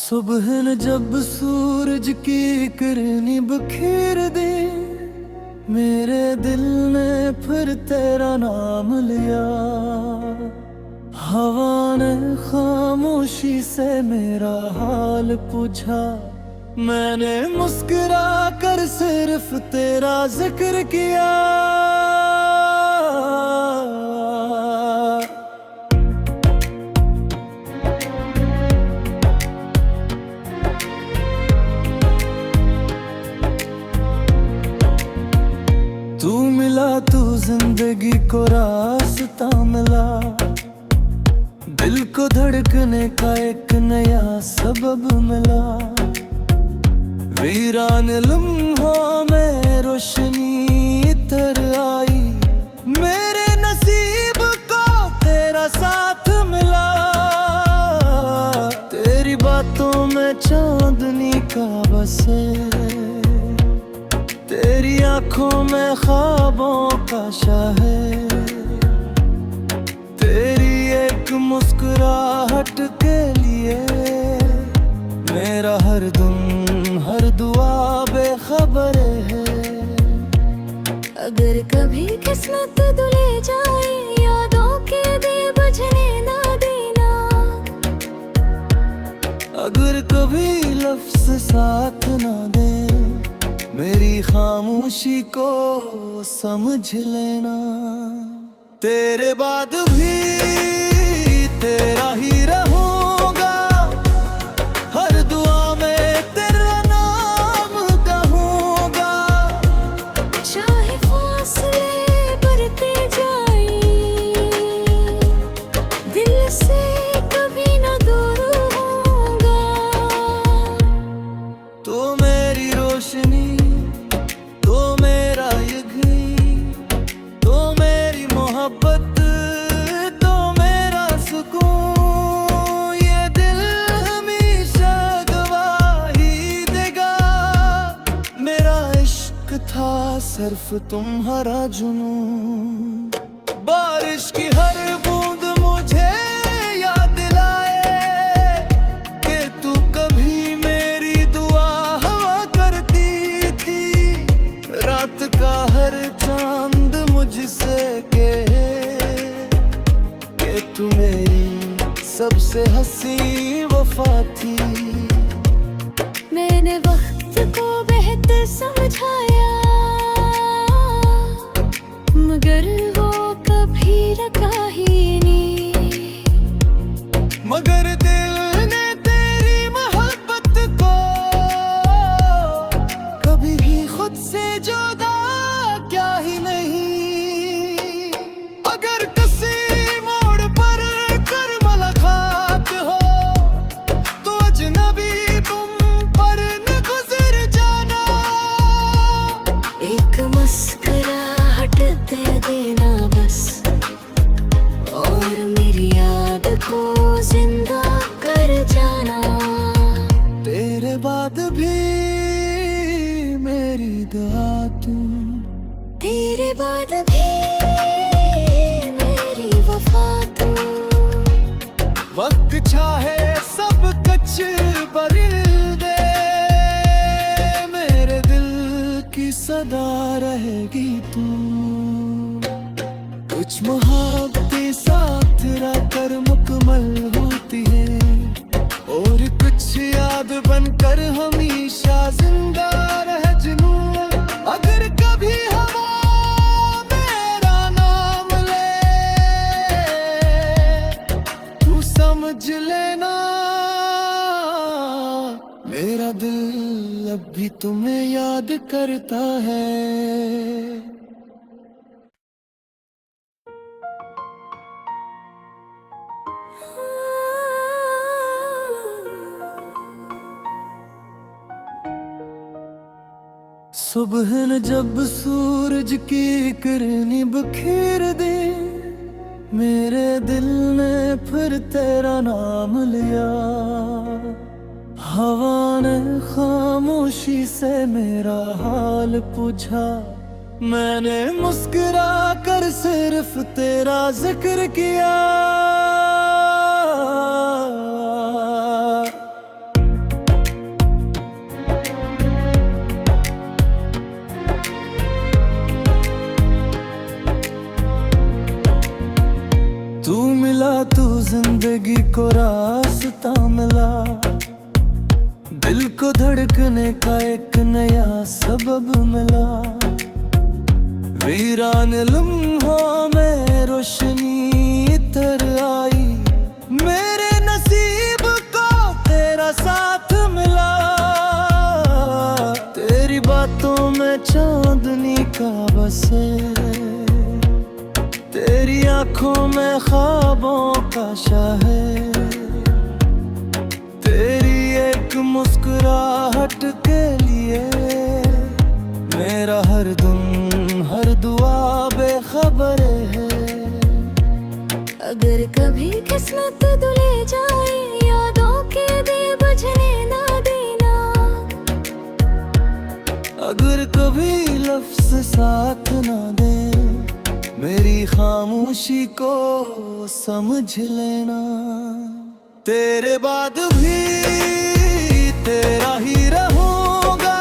सुबह न जब सूरज की किरनी बखेर दे, मेरे दिल ने फिर तेरा नाम लिया। हवा ने खामोशी से मेरा हाल पूछा, मैंने मुस्कुरा कर सिर्फ तेरा जिक्र किया। तू मिला तू जिंदगी को रास्ता मिला, दिल को धड़कने का एक नया सबब मिला। वीरान लम्हों में रोशनी तर आई, मेरे नसीब को तेरा साथ मिला। तेरी बातों में चांदनी का बसे, तेरी आंखों में ख्वाबों का शाहे। तेरी एक मुस्कुराहट के लिए मेरा हर दम हर दुआ बेखबर है। अगर कभी किस्मत दुले जाए, यादों के दिए बुझने ना देना। अगर कभी लफ्ज़ साथ ना दे, मेरी खामोशी को समझ लेना। तेरे बाद भी तेरा ही रहूंगा, हर दुआ में तेरा नाम कहूंगा। चाहे फासले बढ़ते जाए, दिल से कभी ना दूर होऊंगा। तो मेरी रोशनी, तो मेरा यकीन, तो मेरी मोहब्बत, तो मेरा सुकून। ये दिल हमेशा गवाही देगा, मेरा इश्क था सिर्फ तुम्हारा जुनून। बारिश की हर बूंद मुझे याद दिलाए कि तू कभी मेरी दुआ हवा करती थी। रात का हर चांद मुझसे कहे कि तू मेरी सबसे हंसी वफा थी। मैंने वक्त को बेहतर समझाया, मगर वो कभी रखा ही नहीं। मगर दिल ने तेरी मोहब्बत को कभी भी खुद से जुदा क्या ही नहीं। अगर किसी मोड़ पर कर मुलाकात हो, तो अजनबी तुम पर न गुजर जाना। एक मुस्कुराहट दे देना बस, और मेरी याद को जिंदा कर जाना। तेरे बाद भी मेरी दुआ तुम, तेरे बाद भी मेरी वफा तू। वक्त चाहे सब कुछ बदल दे, मेरे दिल की सदा रहेगी तू। कुछ मोहब्बतें साथ रहकर मुकम्मल होती है, और कुछ याद बनकर हमेशा जिंदा रह जुनून। अगर कभी हवा मेरा नाम ले, तू समझ लेना, मेरा दिल अब भी तुम्हें याद करता है। सुबह न जब सूरज की किरनी बखेर दे, मेरे दिल ने फिर तेरा नाम लिया। हवा ने खामोशी से मेरा हाल पूछा, मैंने मुस्कुरा कर सिर्फ तेरा जिक्र किया। को रास्ता मिला, दिल को धड़कने का एक नया सबब मिला। वीरान लम्हों में रोशनी तर आई, मेरे नसीब को तेरा साथ मिला। तेरी बातों में चांदनी का बसे, तेरी आंखों में ख्वाबों का शाहे। तेरी एक मुस्कुराहट के लिए मेरा हर दम हर दुआ बेखबर है। अगर कभी किस्मत दुले जाए, यादों के दिए बुझने ना देना। अगर कभी लफ्ज़ साथ ना दे, मेरी खामोशी को समझ लेना। तेरे बाद भी तेरा ही रहूंगा,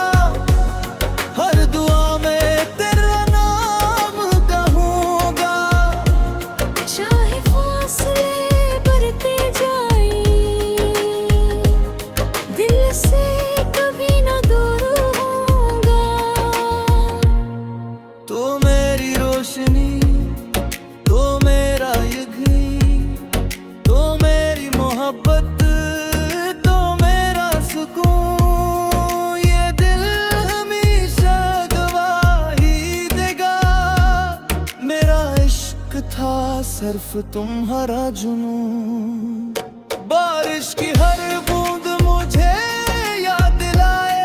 हर दुआ में तेरा नाम कहूंगा। चाहे फासले बढ़ते जाए, दिल से कभी ना दूर होऊंगा। तो मेरी रोशनी, तो मेरा यकीन, तो मेरी मोहब्बत, तो मेरा सुकून। ये दिल हमेशा गवाही देगा, मेरा इश्क था सिर्फ तुम्हारा जुनून। बारिश की हर बूंद मुझे याद दिलाए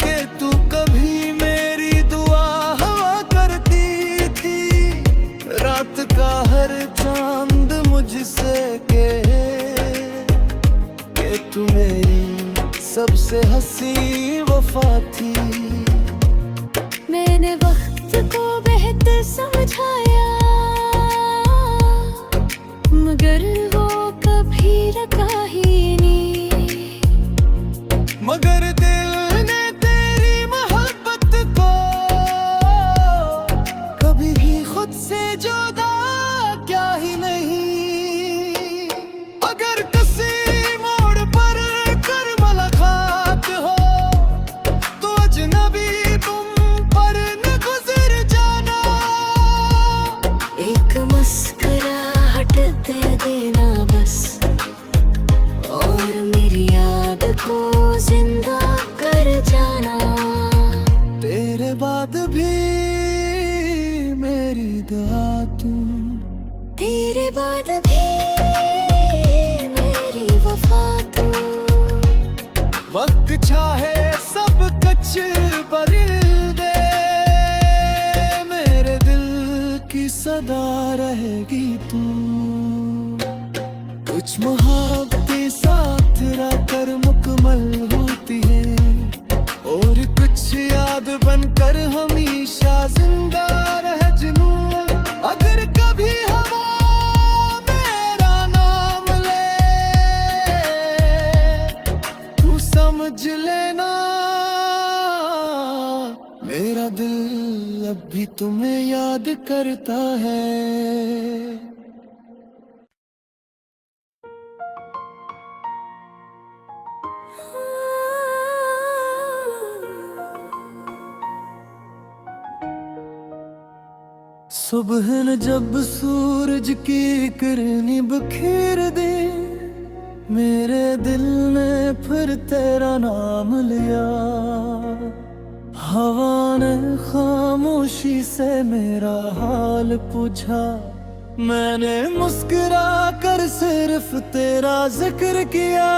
कि तू कभी मेरी दुआ हुआ करती थी। रात का हर चांद मुझसे कहे कि तू मेरी सबसे हंसी वफा थी। मैंने वक्त को बेहतर समझाया, मगर वो कभी रखा ही नहीं। मगर दिल ने तेरी मोहब्बत को कभी भी खुद से जुदा क्या ही नहीं। अगर किसी मोड़ पर कर मुलाकात हो, तो अजनबी तुम पर न गुजर जाना। एक मुस्कुराहट दे देना बस, और मेरी याद को जिंदा कर जाना। तेरे बाद भी मेरी दुआ तू, तेरे बाद भी मेरी वफा तू। वक्त चाहे सब कुछ बदल दे, मेरे दिल की सदा रहेगी तू। कुछ मोहब्बतें साथ रहकर मुकम्मल होती है, और कुछ याद बनकर हमेशा जिंदा रह जुनून। अगर कभी हवा मेरा नाम ले, तू समझ लेना, मेरा दिल अब भी तुम्हें याद करता है। सुबह न जब सूरज की किरनी बखेर दे, मेरे दिल ने फिर तेरा नाम लिया। हवा ने खामोशी से मेरा हाल पूछा, मैंने मुस्कुरा कर सिर्फ तेरा जिक्र किया।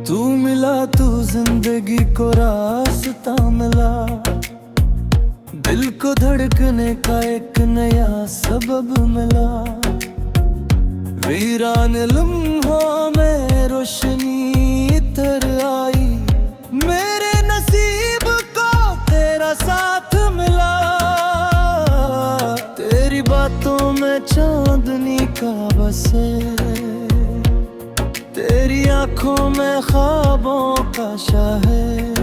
तू मिला तू जिंदगी को रास्ता मिला, दिल को धड़कने का एक नया सबब मिला। वीरान लम्हों में रोशनी तर आई, मेरे नसीब को तेरा साथ मिला। तेरी बातों में चांदनी का बसे, आंखों में ख्वाबों का शायर,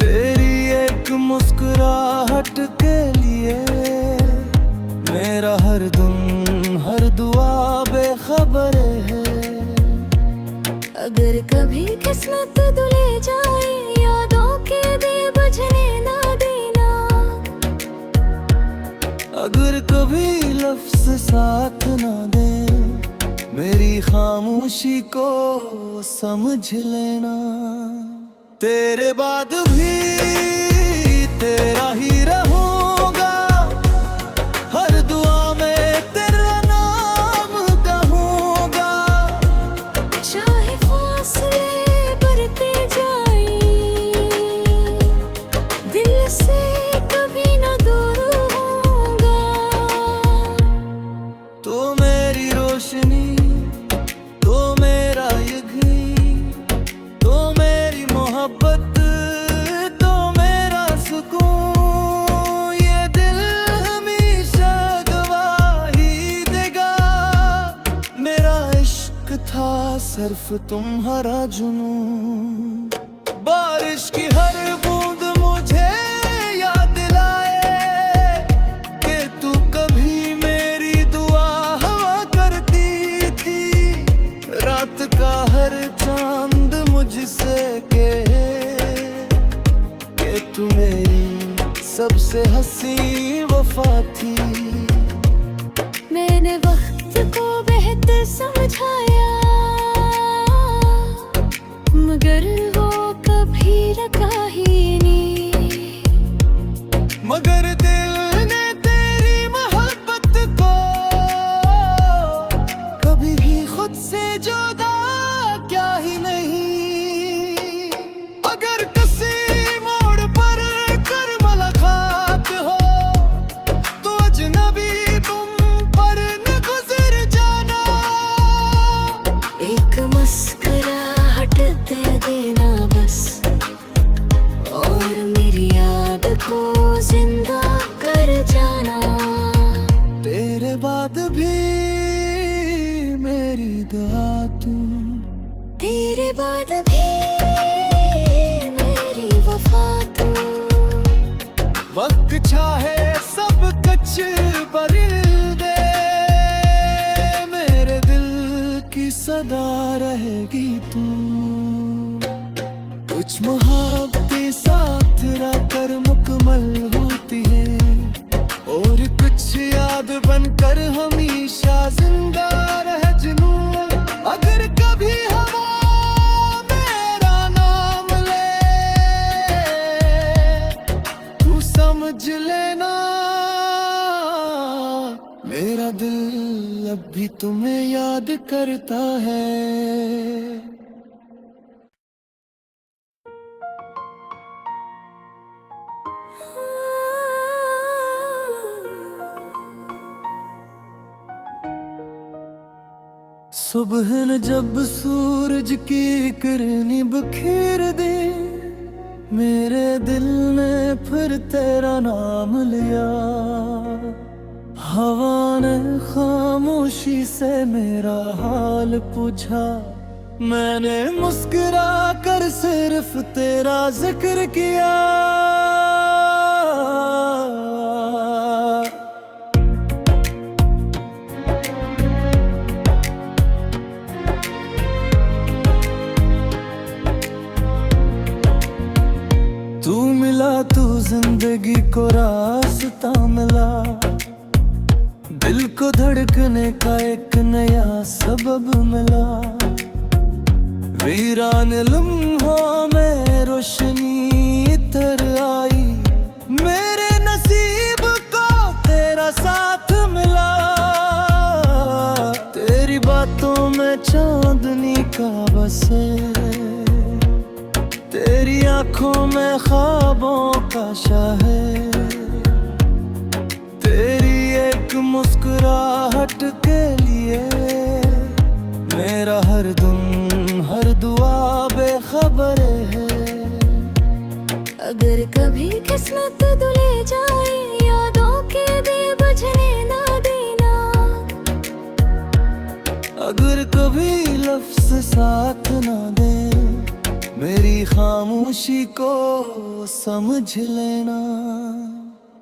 तेरी एक मुस्कुराहट के लिए मेरा हर दम हर दुआ बेखबर है। अगर कभी किस्मत दुले जाए, यादों के दिए बुझने ना देना। अगर कभी लफ्ज़ साथ ना दे, मेरी खामोशी को समझ लेना। तेरे बाद भी तेरा ही रहूंगा, हर दुआ में तेरा नाम कहूंगा। चाहे फासले बढ़ते जाए, दिल से कभी ना दूर होऊंगा। तो मेरी रोशनी, तो मेरा यकीन, तो मेरी मोहब्बत, तो मेरा सुकून। ये दिल हमेशा गवाही देगा, मेरा इश्क था सिर्फ तुम्हारा जुनून। बारिश की हर बूंद मुझे याद दिलाए कि तू कभी मेरी दुआ हवा करती थी। रात का हर चांद मुझसे कहे कि तू मेरी सबसे हंसी वफा थी। मैंने वक्त को बेहतर समझाया, मगर वो कभी रखा ही नहीं। मगर दिल ने तेरी मोहब्बत को कभी भी खुद से जुदा क्या ही नहीं। अगर किसी मोड़ पर कर मुलाकात हो, तो अजनबी तुम पर न गुजर जाना। एक मुस्कुराहट दे देना बस, और मेरी याद को जिंदा कर जाना। तेरे बाद भी मेरी दुआ तू, तेरे बाद भी मेरी वफा तू। वक्त चाहे सब कुछ बदल दे, मेरे दिल की सदा रहेगी तू। कुछ मोहब्बतें साथ रहकर मुकम्मल होती है, और कुछ याद बनकर हमेशा जिंदा रह जुनून। अगर कभी हवा मेरा नाम ले, तू समझ लेना, मेरा दिल अब भी तुम्हें याद करता है। सुबह न जब सूरज की किरणें बिखेर दे, मेरे दिल ने फिर तेरा नाम लिया। हवा ने खामोशी से मेरा हाल पूछा, मैंने मुस्कुरा कर सिर्फ तेरा जिक्र किया। तू मिला तू जिंदगी को रास्ता मिला, दिल को धड़कने का एक नया सबब मिला। वीरान लम्हों में रोशनी तर आई, मेरे नसीब को तेरा साथ मिला। तेरी बातों में चांदनी का बसे, तेरी आंखों में ख्वाबों का शायर, तेरी एक मुस्कुराहट के लिए मेरा हर दम हर दुआ बेखबर है। अगर कभी किस्मत दुले जाए, यादों के दिए बुझने ना देना। अगर कभी लफ्ज़ साथ ना दे, मेरी खामोशी को समझ लेना।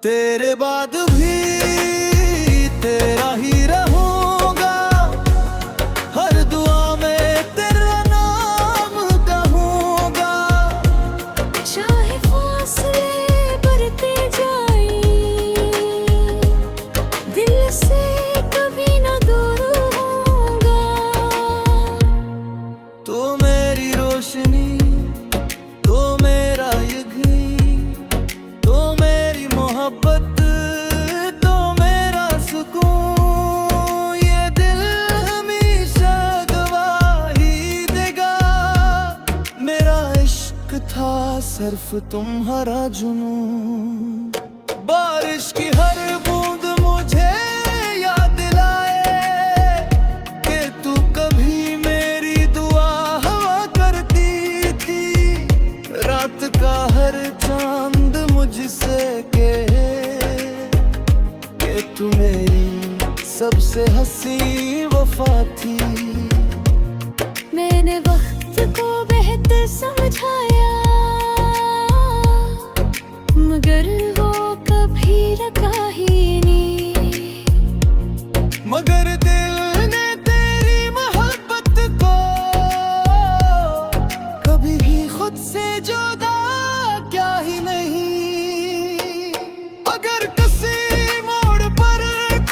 तेरे बाद भी तेरा ही रहूंगा, हर दुआ में तेरा नाम कहूंगा। चाहे फासले बढ़ते जाए, दिल से कभी ना दूर होऊंगा। तो मेरी रोशनी, तो मेरा यकीन, तो मेरी मोहब्बत, तो मेरा सुकून। ये दिल हमेशा गवाही देगा, मेरा इश्क था सिर्फ तुम्हारा जुनून। बारिश की हर बूंद मुझे याद दिलाए कि तू कभी मेरी दुआ हवा करती थी। रात का हर चांद मुझसे कि तू मेरी सबसे हंसी वफा थी। मैंने वक्त को बेहतर समझाया, मगर वो कभी रखा ही नहीं। मगर दिल ने तेरी मोहब्बत को कभी भी खुद से जुदा क्या ही नहीं। अगर किसी मोड़ पर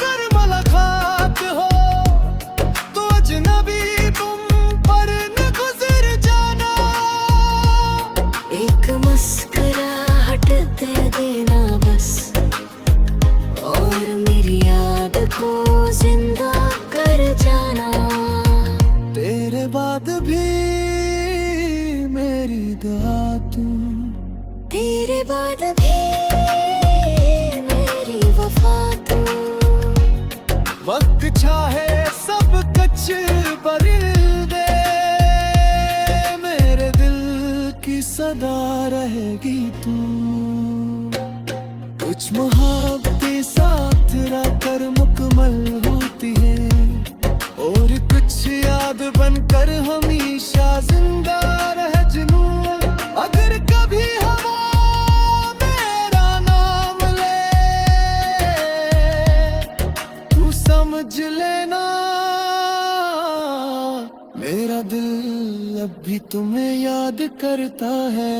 कर मुलाकात हो, तो अजनबी तुम पर न गुजर जाना। एक मुस्कुराहट दे देना बस, और मेरी याद को जिंदा कर जाना। तेरे बाद भी मेरी दुआ तुम, तेरे बाद भी मेरी वफा तू। वक्त चाहे सब कुछ बदल दे, मेरे दिल की सदा रहेगी तू। कुछ मोहब्बतें साथ रहकर मुकम्मल होती है, और कुछ याद बनकर हमेशा जिंदा रह जुनून। अगर कभी हवा मेरा नाम ले, तू समझ लेना, मेरा दिल अब भी तुम्हें याद करता है।